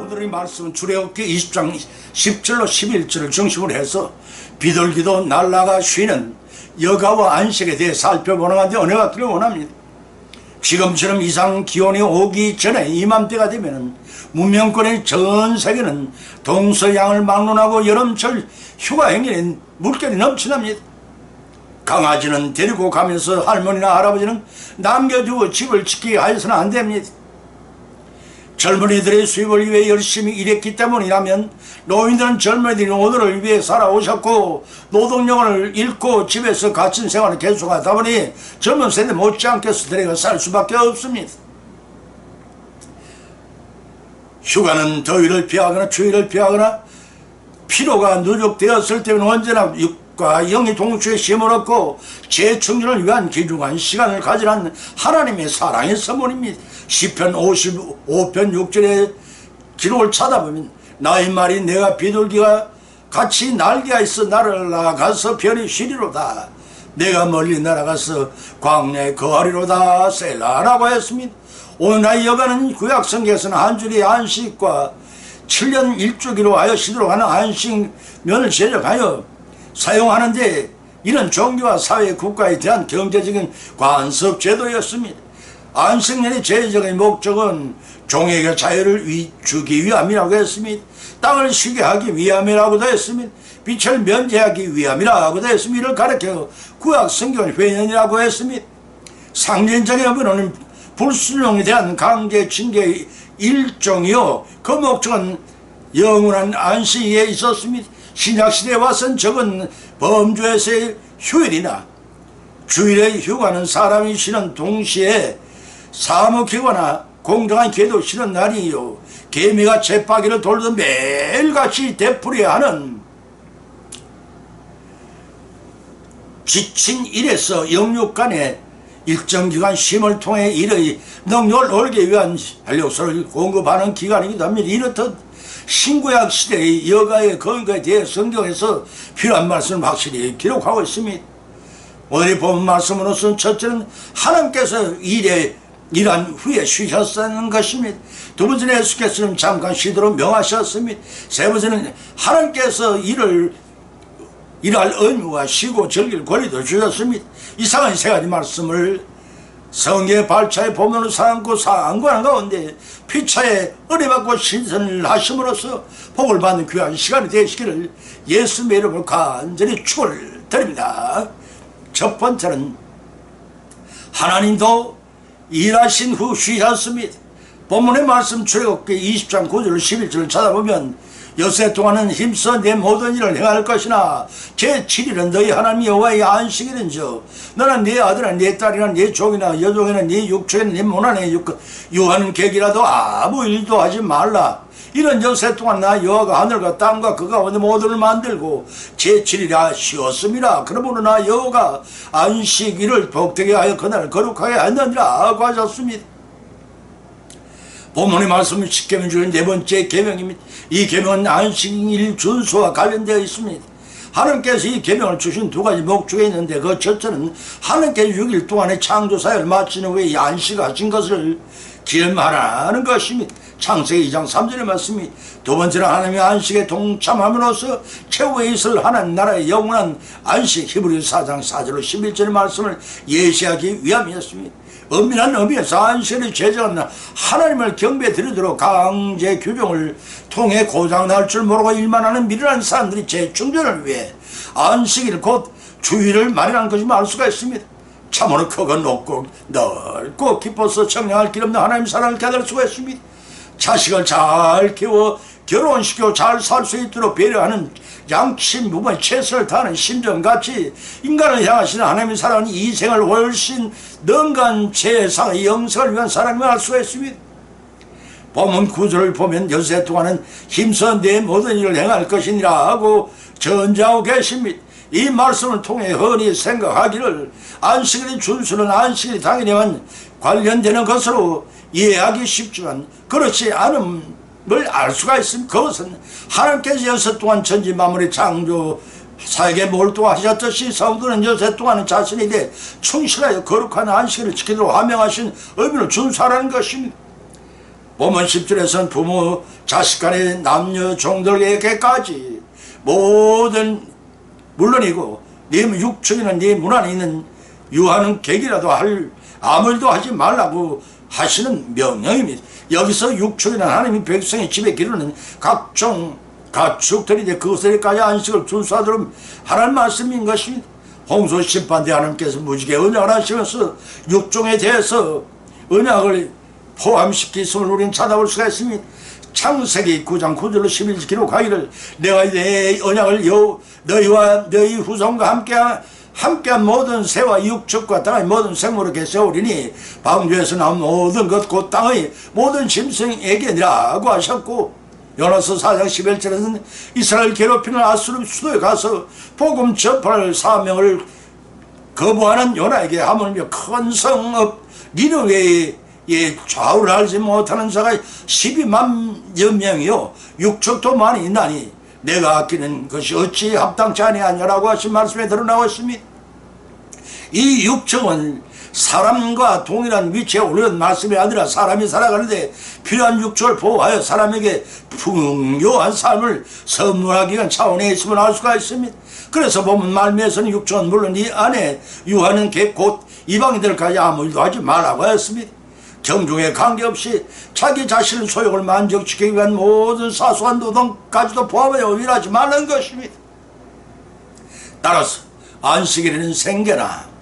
오늘의 말씀은 출애굽기 20장 10절로 11절을 중심으로 해서 비둘기도 날아가 쉬는 여가와 안식에 대해 살펴보는 건데 은혜 받기를 원합니다. 지금처럼 이상 기온이 오기 전에 이맘때가 되면 문명권의 전 세계는 동서양을 막론하고 여름철 휴가 행진에 물결이 넘쳐납니다. 강아지는 데리고 가면서 할머니나 할아버지는 남겨두고 집을 지키게 해서는 안 됩니다. 젊은이들의 수입을 위해 열심히 일했기 때문이라면 노인들은 젊은이들이 오늘을 위해 살아오셨고 노동력을 잃고 집에서 갇힌 생활을 계속하다 보니 젊은 세대 못지않게서 데려가 살 수밖에 없습니다. 휴가는 더위를 피하거나 추위를 피하거나 피로가 누적되었을 때는 언제나 육과 영이 동시에 힘을 얻고 재충전을 위한 귀중한 시간을 가지라는 하나님의 사랑의 선물입니다. 시편 55편 6절의 기록을 찾아보면 나의 말이 내가 비둘기가 같이 날개가 있어 나를 나가서 편히 쉬리로다. 내가 멀리 날아가서 광야에 거하리로다 셀라라고 했습니다. 오늘날 여가는 구약성경에서는 한 줄의 안식과 7년 1주기로 하여 쉬도록 하는 안식년을 제정하여 사용하는데 이런 종교와 사회 국가에 대한 경제적인 관습 제도였습니다. 안식년의 제정의 목적은 종에게 자유를 주기 위함이라고 했습니다. 땅을 쉬게 하기 위함이라고도 했습니다. 빛을 면제하기 위함이라고도 했습니다. 이를 가르쳐 구약 성경은 회년이라고 했습니다. 상징적인 의미로는 불순종에 대한 강제 징계의 일종이요 그 목적은 영원한 안식에 있었습니다. 신약시대에 와서는 적은 범주에서의 휴일이나 주일의 휴가는 사람이 쉬는 동시에 사무기거나 공정한 기회도 쉬는 날이요 개미가 쳇바퀴를 돌듯 매일같이 되풀이하는 지친 일에서 영육간에 일정 기간 쉼을 통해 일의 능력을 올리기 위한 활력소를 공급하는 기간이기도 합니다. 이렇듯 신구약 시대의 여가의 건강에 대해 성경에서 필요한 말씀을 확실히 기록하고 있습니다. 오늘의 본 말씀으로서는 첫째는 하나님께서 일한 후에 쉬셨다는 것입니다. 두 번째는 예수께서는 잠깐 쉬도록 명하셨습니다. 세 번째는 하나님께서 일할 의무와 쉬고 즐길 권리도 주셨습니다. 이상한 세 가지 말씀을 성경의 발차에 보면을 삼고 상고하는 가운데 피차에 은혜받고 신선을 하심으로써 복을 받는 귀한 시간이 되시기를 예수님의 이름으로 간절히 축원을 드립니다. 첫 번째는 하나님도 일하신 후 쉬셨습니다. 본문의 말씀 출애굽기 20장 9절 11절을 찾아보면 여세 동안은 힘써 내 모든 일을 행할 것이나 제7일은 너희 하나님 여호와의 안식일인즉 너는 네 아들이나 네 딸이나 네 종이나 여종이나 네 육축이나 네 모난에 유하는 객이라도 아무 일도 하지 말라. 이런 여세 동안 나 여호와가 하늘과 땅과 그 가운데 모든을 만들고 제7일이라 쉬었습니다. 그러므로 나 여호와가 안식일을 복되게 하여 그날을 거룩하게 하느니라 하고 하셨습니다. 본문의 말씀은 십계명 중 네 번째 계명입니다. 이 계명은 안식일 준수와 관련되어 있습니다. 하나님께서 이 계명을 주신 두 가지 목적이 있는데 그 첫째는 하나님께서 6일 동안의 창조사역을 마친 후에 이 안식하신 것을 기념하라는 것입니다. 창세기 2장 3절의 말씀이 두 번째는 하나님의 안식에 동참함으로써 최후의 있을 하나님 나라의 영원한 안식 히브리서 4장 4절로 11절의 말씀을 예시하기 위함이었습니다. 엄밀한 의미에서 안식일을 제정한 하나님을 경배 드리도록 강제 규정을 통해 고장날 줄 모르고 일만 하는 미련한 사람들이 재충전을 위해 안식일 곧 주일을 마련한 것임을 알 수가 있습니다. 참으로 크고 높고 넓고 깊어서 청량할 길 없는 하나님 사랑을 깨달을 수가 있습니다. 자식을 잘 키워 결혼시키고 잘 살 수 있도록 배려하는 양심 부모의 최선을 다하는 심정같이 인간을 향하시는 하나님의 사랑은 이 생을 훨씬 능간 최상의 영생을 위한 사랑임을 알 수가 있습니다. 본문 9절을 보면 여세 동안은 힘써 내 모든 일을 행할 것이니라 하고 전제하고 계십니다. 이 말씀을 통해 흔히 생각하기를 안식일의 준수는 안식일이 당연히만 관련되는 것으로 이해하기 쉽지만 그렇지 않음을 알 수가 있습니다. 그것은 하나님께서 여섯 동안 천지 만물의 창조 사역에 몰두하셨듯이 성도는 여섯 동안은 자신에게 충실하여 거룩한 안식일을 지키도록 하명하신 의미를 준수하라는 것입니다. 보면 10절에서는 부모 자식 간의 남녀 종들에게까지 모든 물론이고 네 육축이나 네 문 안에 있는 유하는 객이라도 할 아무 일도 하지 말라고 하시는 명령입니다. 여기서 육축이나 하나님이 백성의 집에 기르는 각종 가축들인데 그것에까지 안식을 준수하도록 하라는 말씀인 것입니다. 홍수 심판대 하나님께서 무지개 언약을 하시면서 육종에 대해서 언약을 포함시키심을 우리는 찾아볼 수가 있습니다. 창세기 9장 9절로 11절 기록하기를 내가 내 언약을 너희와 너희 후손과 함께한 모든 새와 육축과 땅의 모든 생물에게 세우리니 방주에서 나온 모든 것 곧 땅의 모든 짐승에게니라고 하셨고, 요나서 4장 11절에서는 이스라엘 괴롭히는 아수르 수도에 가서 복음 전파할 사명을 거부하는 요나에게 하물며 큰 성읍 니느웨의 좌우를 알지 못하는 자가 12만여 명이요 육축도 많이 있나니 내가 아끼는 것이 어찌 합당치 아니하냐라고 하신 말씀에 드러나고 있습니다. 이 육축은 사람과 동일한 위치에 오르는 말씀이 아니라 사람이 살아가는데 필요한 육축을 보호하여 사람에게 풍요한 삶을 선물하기 위한 차원에 있음을 알 수가 있습니다. 그래서 보면 말미에서는 육축은 물론 이 안에 유하는 곧 이방인들까지 아무 일도 하지 말라고 하였습니다. 경중에 관계없이 자기 자신의 소욕을 만족시키기 위한 모든 사소한 노동까지도 포함하여 일하지 말라는 것입니다. 따라서 안식일에는 생계나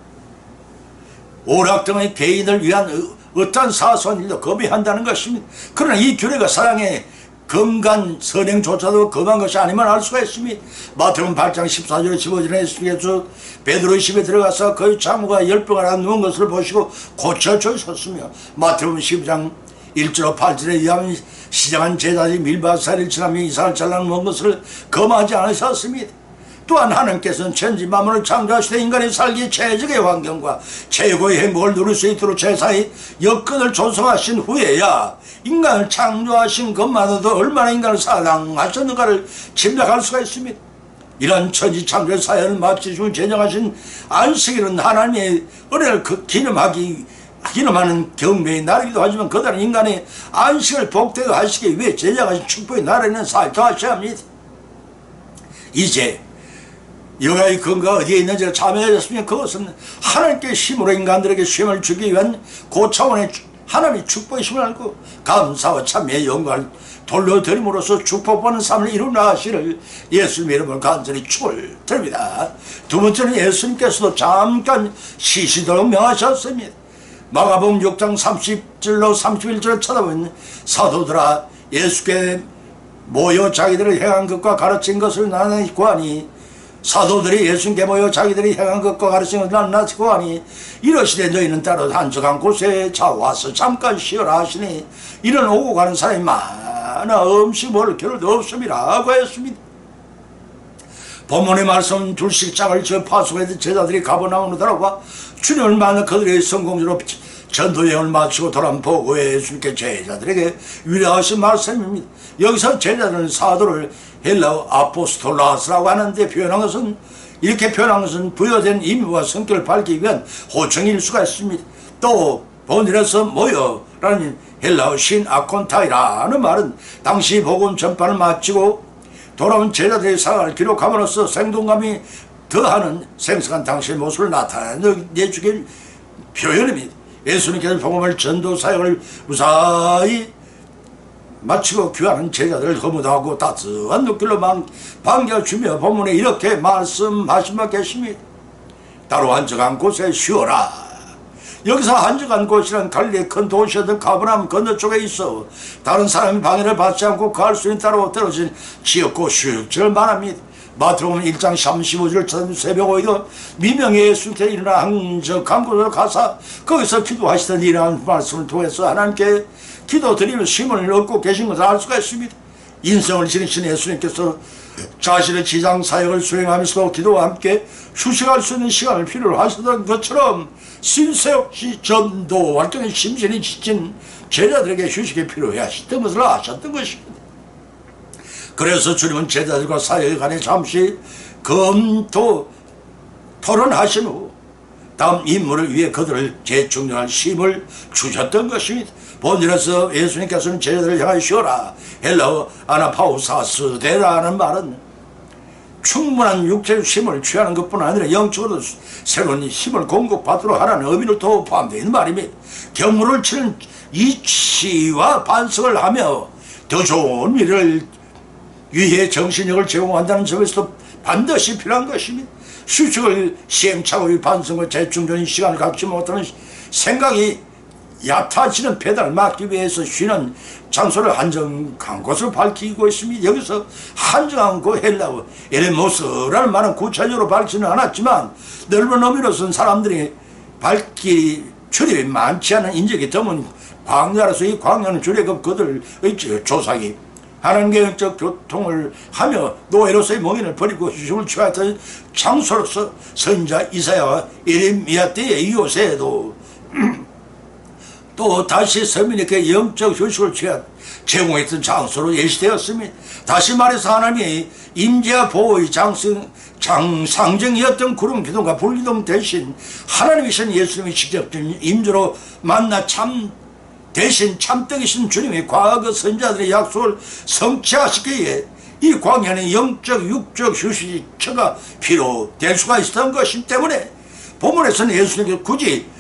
오락 등의 개인을 위한 어떠한 사소한 일도 거부한다는 것입니다. 그러나 이 규례가 사랑의 건강 선행조차도 거부한 것이 아니면 알 수가 있습니다. 마태복음 8장 14절 15절에 예수께서 베드로의 집에 들어가서 그의 장모가 10병을 안 누운 것을 보시고 고쳐 주셨으며, 마태복음 12장 1절 8절에 의하면 시장한 제자들이 밀밭살이를 지나며 이삭을 잘라놓은 것을 금하지 않으셨습니다. 또한 하나님께서는 천지 만물을 창조하시되 인간이 살기 최적의 환경과 최고의 행복을 누릴 수 있도록 제사의 여건을 조성하신 후에야 인간을 창조하신 것만으로도 얼마나 인간을 사랑하셨는가를 짐작할 수가 있습니다. 이런 천지 창조의 사연을 마치시고 제정하신 안식일은 하나님의 은혜를 기념하는 경배의 날이기도 하지만 그다른 인간의 안식을 복되게 하시기 위해 제정하신 축복의 날에는 살펴하셔야 합니다. 이제 여가의 근거가 어디에 있는지를 참여하셨으면 그것은 하나님께 힘으로 인간들에게 쉼을 주기 위한 고차원의 하나님의 축복이심을 알고 감사와 참회의 영광을 돌려드림으로써 축복받는 삶을 이루나가시를 예수님 이름으로 간절히 축을 드립니다. 두 번째는 예수님께서도 잠깐 쉬시도록 명하셨습니다. 마가복음 6장 30절로 31절을 쳐다보면 사도들아 예수께 모여 자기들을 행한 것과 가르친 것을 나누고 구하니, 사도들이 예수님께 모여 자기들이 행한 것과 가르친 것을 나누고 구하니 이러시되 너희는 따로 한적한 곳에 와서 잠깐 쉬어라 하시니 이런 오고 가는 사람이 많아 음식 먹을 겨를도 없음이라고 했습니다. 본문의 말씀 둘씩장을 저 파수에서 제자들이 가버나움으로 돌아와 주님을 만나 그들의 성공적으로 전도여행을 마치고 돌아온 보고에 예수님께 제자들에게 위로하신 말씀입니다. 여기서 제자들은 사도를 헬라어 아포스톨라스라고 하는데 표현한 것은, 이렇게 표현한 것은 부여된 임무와 성격을 밝히기 위한 호칭일 수가 있습니다. 또 본일에서 모여라는 헬라어 신 아콘타이라는 말은 당시 복음 전파를 마치고 돌아온 제자들의 상황을 기록함으로써 생동감이 더하는 생생한 당시의 모습을 나타내주길 표현입니다. 예수님께서 복음을 전도 사역을 무사히 마치고 귀하는 제자들을 허무하고 따스한 눈길로 반겨주며 본문에 이렇게 말씀하신 바 계십니다. 따로 한적한 곳에 쉬어라. 여기서 한적한 곳이란 갈릴리 큰 도시였던 가버나움 건너쪽에 있어 다른 사람이 방해를 받지 않고 갈 수 있는 따로 떨어진 지역고 휴식지를 말합니다. 마태복음 1장 35절 찾은 새벽 오이도 미명의 예수님께 일어나 한적한 곳으로 가서 거기서 기도하시던 이러한 말씀을 통해서 하나님께 기도드리며 쉼을 얻고 계신 것을 알 수가 있습니다. 인생을 지니신 예수님께서 자신의 지상 사역을 수행하면서도 기도와 함께 휴식할 수 있는 시간을 필요로 하시던 것처럼 쉴 새 없이 전도 활동에 심신이 지친 제자들에게 휴식이 필요해 하셨던 것을 아셨던 것입니다. 그래서 주님은 제자들과 사역에 관해 잠시 토론하신 후 다음 임무를 위해 그들을 재충전할 힘을 주셨던 것입니다. 본질에서 예수님께서는 제자들을 향하여 쉬어라, 헬라어 아나파우사스 데라는 말은 충분한 육체의 힘을 취하는 것뿐 아니라 영적으로 새로운 힘을 공급받도록 하라는 의미를 또 포함되어 있는 말입니다. 경무를 치는 이치와 반성을 하며 더 좋은 미래를 위해 정신력을 제공한다는 점에서도 반드시 필요한 것입니다. 수식을 시행착오의 반성과 재충전의 시간을 갖지 못하는 생각이 얕아지는 배달을 막기 위해서 쉬는 장소를 한정한 것으로 밝히고 있습니다. 여기서 한정한 그 헬라어 에레모스라는 말은 구체적으로 밝히지는 않았지만 넓은 의미로서는 사람들이 밝기 출입이 많지 않은 인적이 드문 광야로서 이 광야는 주례급 그들의 조상이 하나님의 영적 교통을 하며 노예로서의 몽인을 버리고 휴식을 취하였던 장소로서 선지자 이사야와 예레미야 때의 이호세에도 또 다시 서민에게 영적 휴식을 제공했던 장소로 예시되었습니다. 다시 말해서 하나님의 임재와 보호의 상정이었던 구름 기둥과 불기둥 대신 하나님이신 예수님의 직접적인 임재로 만나 대신 참되이신 주님의 과거 선지자들의 약속을 성취하시기에 이 광야는 영적 육적 휴식처가 필요될 수가 있었던 것이기 때문에 본문에서는 예수님께서 굳이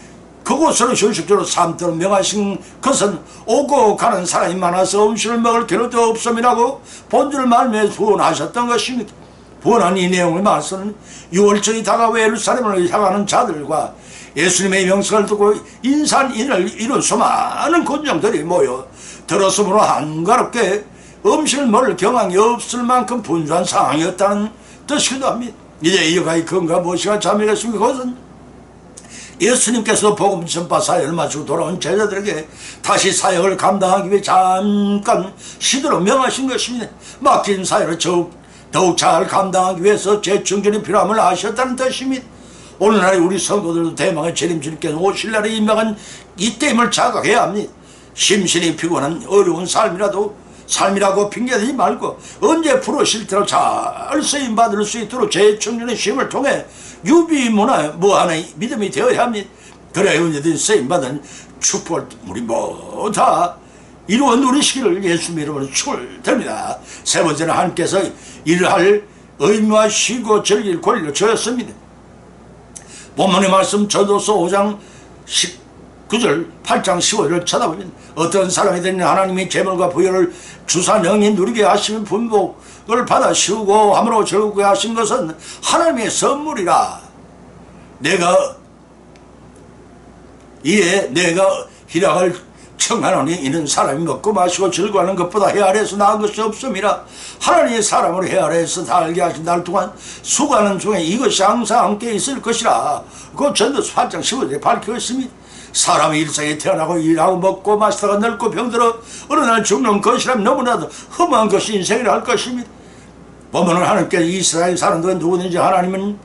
그곳으로 휴식처로 삼도록 명하신 것은 오고 가는 사람이 많아서 음식을 먹을 겨를도 없음이라고 본주를 말미에 부언하셨던 것입니다. 부언한 이 내용을 말씀은 6월절이 다가와 예루살렘을 향하는 자들과 예수님의 명성을 듣고 인산인을 이룬 수많은 군정들이 모여 들었으므로 한가롭게 음식을 먹을 경황이 없을 만큼 분주한 상황이었다는 뜻이기도 합니다. 이제 이어가 이 근거가 무엇이가 자명했습니까? 그것은 예수님께서 복음 전파 사역을 마치고 돌아온 제자들에게 다시 사역을 감당하기 위해 잠깐 쉬도록 명하신 것입니다. 맡긴 사역을 더욱 잘 감당하기 위해서 재충전이 필요함을 아셨다는 뜻입니다. 오늘날 우리 성도들도 대망의 재림주님께서 오실 날에 임명한 이때임을 자각해야 합니다. 심신이 피곤한 어려운 삶이라고 핑계대지 말고 언제 부르실 때로 잘 쓰임받을 수 있도록 재충전의 쉼을 통해 유비무한의 믿음이 되어야 합니다. 그래야 언제든 쓰임받은 축복을 우리 모두 다 이루어 누리시기를 예수님 이름으로 축원드립니다. 세 번째는 하나님께서 일할 의미와 쉬고 즐길 권리를 주었습니다. 본문의 말씀 전도서 5장 19절 8장 15절을 쳐다보면 어떤 사람이든 하나님이 재물과 부여를 주사 능히 누리게 하시면 분복을 받아 쉬우고 함으로 즐겁게 하신 것은 하나님의 선물이라. 내가 희락을 청하노니 이는 사람이 먹고 마시고 즐거워하는 것보다 헤아려서 나은 것이 없음이라. 하나님의 사람을 헤아려서 살게 하신 날 동안 수고하는 중에 이것이 항상 함께 있을 것이라. 그 전도서 8장 15절에 밝혀 있습니다. 사람이 일생에 태어나고 일하고 먹고 마시다가 늙고 병들어 어느 날 죽는 것이라면 너무나도 험한 것이 인생이라 할 것입니다. 보면은 하나님께서 이스라엘 사람들은 누구든지 하나님은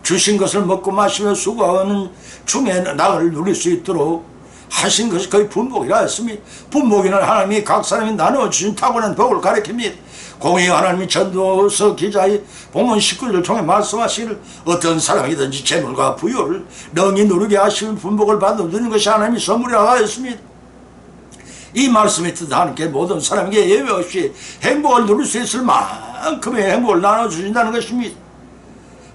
주신 것을 먹고 마시며 수고하는 중에 낙을 누릴 수 있도록 하신 것이 거의 분복이라 했습니다. 분복이는 하나님이 각 사람이 나누어주신 타고난 복을 가리킵니다. 공의 하나님이 전도서 기자의 본문 19절을 통해 말씀하시기를 어떤 사람이든지 재물과 부여를 능히 누리게 하시면 분복을 받는 것이 하나님의 선물이라고 하였습니다. 이 말씀의 뜻 하나님께 모든 사람에게 예외 없이 행복을 누릴 수 있을 만큼의 행복을 나눠주신다는 것입니다.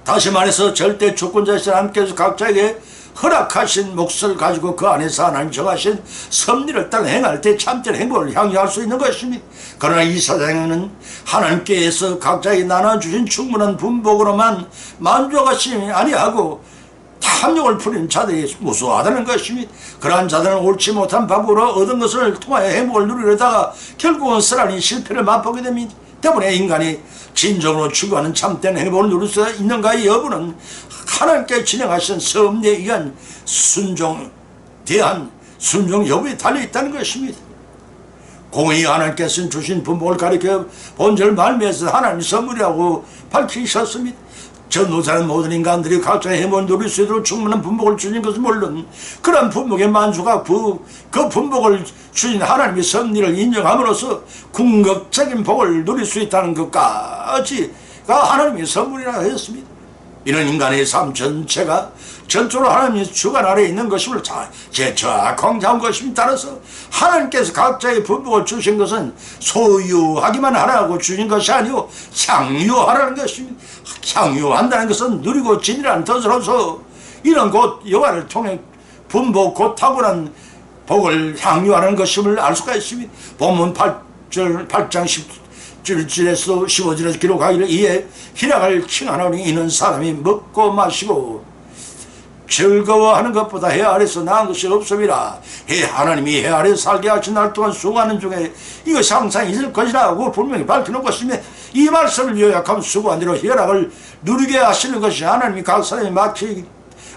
다시 말해서 절대 주권자이신 하나님께서 각자에게 허락하신 몫을 가지고 그 안에서 하나님 정하신 섭리를 따라 행할 때 참된 행복을 향유할 수 있는 것입니다. 그러나 이 세상에는 하나님께서 각자에게 나눠주신 충분한 분복으로만 만족하시니 아니하고 탐욕을 부리는 자들이 무수하다는 것입니다. 그러한 자들은 옳지 못한 방법으로 얻은 것을 통하여 행복을 누리려다가 결국은 쓰라린 실패를 맛보게 됩니다. 때문에 인간이 진정으로 추구하는 참된 행복을 누릴 수 있는가의 여부는 하나님께 진행하신 섭리에 의한 순종 여부에 달려있다는 것입니다. 공의 하나님께서 주신 분복을 가리켜 본절 말미에서 하나님 선물이라고 밝히셨습니다. 전도사는 모든 인간들이 각자의 행복을 누릴 수 있도록 충분한 분복을 주신 것은 물론 그런 분복의 만수가 그 분복을 주신 하나님의 섭리를 인정함으로써 궁극적인 복을 누릴 수 있다는 것까지가 하나님의 선물이라 했습니다. 이런 인간의 삶 전체가 전적으로 하나님의 주관 아래에 있는 것임을 정확한 것임에 따라서 하나님께서 각자의 분복을 주신 것은 소유하기만 하라고 주신 것이 아니고 향유하라는 것입니다. 향유한다는 것은 누리고 지니라는 뜻으로서 이런 곧 여호와를 통해 분복 곧 탁월한 복을 향유하는 것임을 알 수가 있습니다. 본문 8장 10절에서 15절에서 기록하기를 이에 희락을 칭하노니 이는 사람이 먹고 마시고 즐거워하는 것보다 해 아래서 나은 것이 없음이라. 하나님이 해 아래 살게 하신 날 동안 수고하는 중에 이것이 항상 있을 것이라고 분명히 밝혀놓은 것이며 이 말씀을 요약하면 수고한 대로 희락을 누리게 하시는 것이 하나님이 각 사람이 마치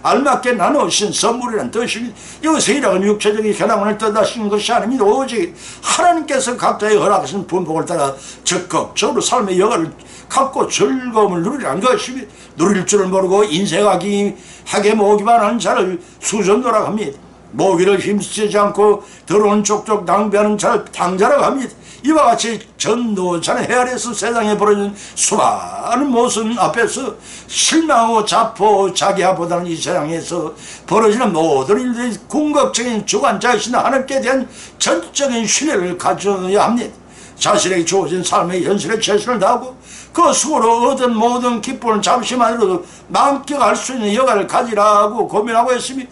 알맞게 나누신 선물이라는 뜻입니다. 여기서 희락은 육체적인 현황을 뜻하시는 것이 아닙니다. 오직 하나님께서 각자의 허락하신 분복을 따라 적극적으로 삶의 여가를 갖고 즐거움을 누리라는 것입니다. 누릴 줄을 모르고 인색하게 모기만 하는 자를 수전도라고 합니다. 모기를 힘쓰지 않고 더러운 족족 낭비하는 자를 당자라고 합니다. 이와 같이 전도자는 해 아래에서 세상에 벌어진 수많은 모순 앞에서 실망하고 자포자기하보다는 이 세상에서 벌어지는 모든 일들이 궁극적인 주관자이신 하나님께 대한 전적인 신뢰를 가져야 합니다. 자신에게 주어진 삶의 현실에 최선을 다하고 그 수고로 얻은 모든 기쁨을 잠시만으로도 만끽할 수 있는 여가를 가지라고 고민하고 있습니다.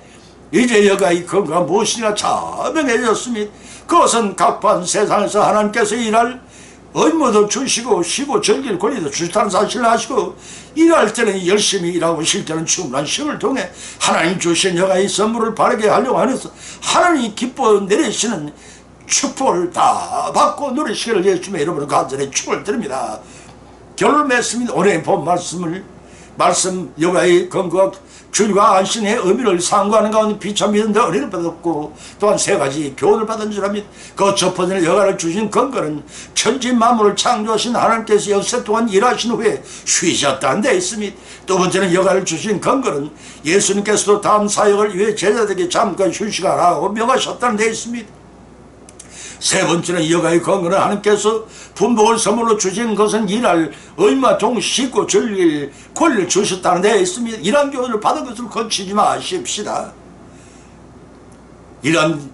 이제 여가의 근거가 무엇이냐 자명해졌습니다. 그것은 각반 세상에서 하나님께서 일할 의무도 주시고 쉬고 즐길 권리도 주시다는 사실을 아시고 일할 때는 열심히 일하고 쉴 때는 충분한 쉼을 통해 하나님 주신 여가의 선물을 바르게 하려고 하면서 하나님이 기뻐 내리시는 축복을 다 받고 누리시기를 예수님의 이름으로 간절히 축을 드립니다. 결론을 맺습니다. 오늘 본 말씀 여호와의 건강 주일과 안신의 의미를 상고하는 가운데 비참 믿는데 은혜를 받았고 또한 세 가지 교훈을 받은 줄 압니다. 그 첫 번째는 여호와를 주신 근거는 천지 만물을 창조하신 하나님께서 역사 동안 일하신 후에 쉬셨다는 데 있습니다. 두 번째는 여호와를 주신 근거는 예수님께서도 다음 사역을 위해 제자들에게 잠깐 휴식하라고 명하셨다는 데 있습니다. 세 번째는 여호와의 근거는 하나님께서 분복을 선물로 주신 것은 일할 의무와 동시에 씻고 즐길 권리를 주셨다는 데 있습니다. 이러한 교훈을 받은 것을 거치지 마십시다. 이런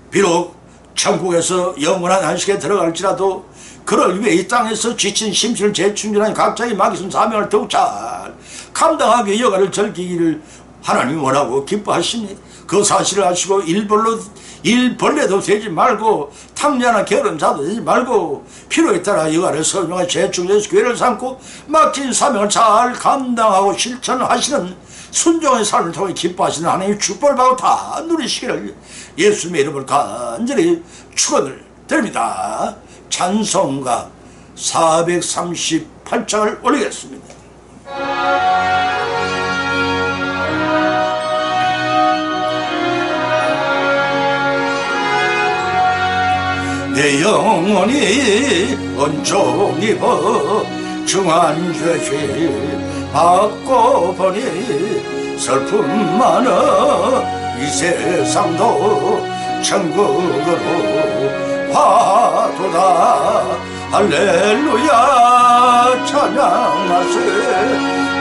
비록 천국에서 영원한 안식에 들어갈지라도 그를 위해 이 땅에서 지친 심신을 재충전한 각자의 맡기신 사명을 더욱 잘 감당하기 위해 여가를 즐기기를 하나님이 원하고 기뻐하십니다. 그 사실을 아시고 일벌레도 되지 말고 탕자나 게으른 자도 되지 말고 필요에 따라 여가를 선용하여 재충전해서 교회를 삼고 맡긴 사명을 잘 감당하고 실천하시는 순종의 삶을 통해 기뻐하시는 하나님의 축복을 받고 다 누리시기를 예수님의 이름을 간절히 축원을 드립니다. 찬송가 438장을 올리겠습니다. 내 영혼이 온종 입어 중한 죄실 받고 보니 슬픔 많아 이 세상도 천국으로 화도다. 할렐루야 찬양하세.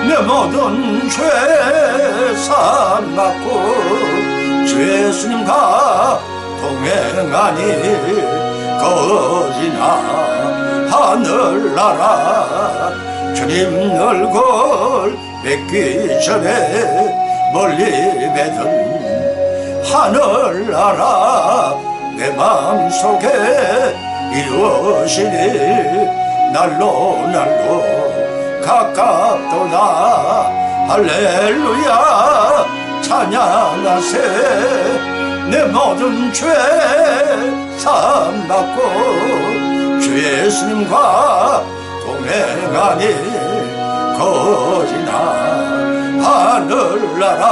내 모든 죄 사함받고 주 예수님과 동행하니 거지나 하늘나라 주님 얼굴 뵙기 전에 멀리 맺은 하늘나라 내 마음속에 이루어지니 날로 가깝도다. 할렐루야 찬양하세. 내 모든 죄 사함받고 주 예수님과 동행하니 거지나 하늘나라.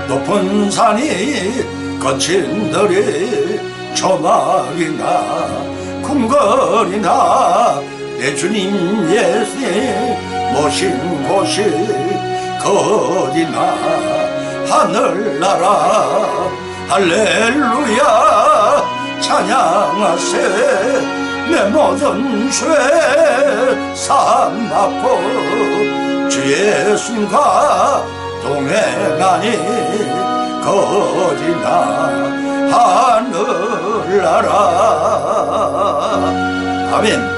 높은 산이 거친 들이 조막이나 궁궐이나 내 주님 예수님 모신 곳이 거리나 하늘나라 할렐루야 찬양하세 내 모든 죄 사함받고 주 예수님과 동행하니 거리나 하늘나라. 아멘.